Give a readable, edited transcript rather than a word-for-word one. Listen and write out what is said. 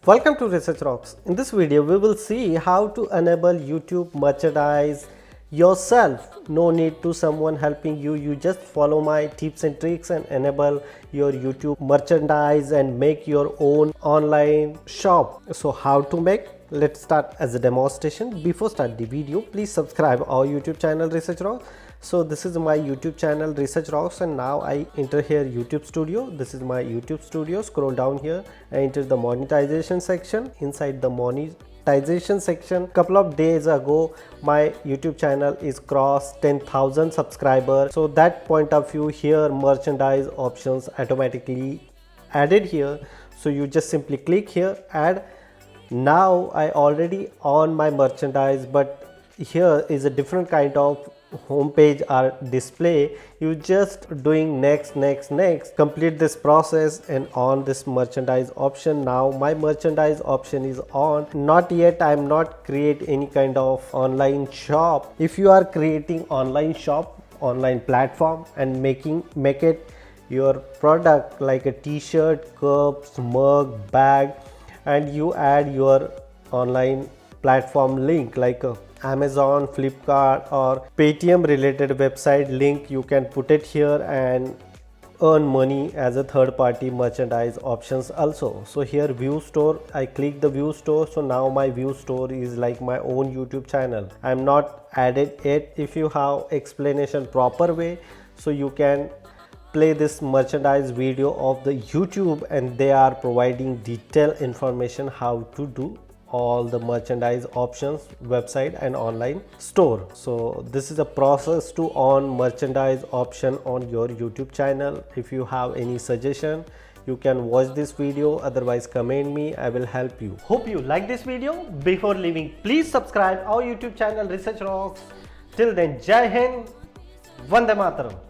Welcome to Research Rocks. In this video, we will see how to enable YouTube merchandise yourself. No need to someone helping you. You just follow my tips and tricks and enable your YouTube merchandise and make your own online shop. So how to make? Let's start as a demonstration. Before start the video, please subscribe our YouTube channel Research Rocks. So this is my YouTube channel Research Rocks, and now I enter here YouTube Studio. This is my YouTube Studio. Scroll down here and enter the monetization section. Inside the monetization section, couple of days ago my YouTube channel is crossed 10,000 subscribers. So that point of view, here merchandise options automatically added here. So you just simply click here, add. Now I already on my merchandise, but here is a different kind of homepage or display. You just doing next, complete this process and on this merchandise option. Now my merchandise option is on. Not yet, I'm not create any kind of online shop. If you are creating online shop, online platform and make it your product like a t-shirt, cups, mug, bag, and you add your online platform link like Amazon, Flipkart or Paytm related website link, you can put it here and earn money as a third party merchandise options also. So here view store, I click the view store. So now my view store is like my own YouTube channel. I'm not added it. If you have explanation proper way, so you can play this merchandise video of the YouTube, and they are providing detailed information how to do all the merchandise options, website and online store. So this is a process to on merchandise option on your YouTube channel. If you have any suggestion, you can watch this video, otherwise comment me, I will help you. Hope you like this video. Before leaving, please subscribe our YouTube channel Research Rocks. Till then, Jai Hind, Vande Mataram.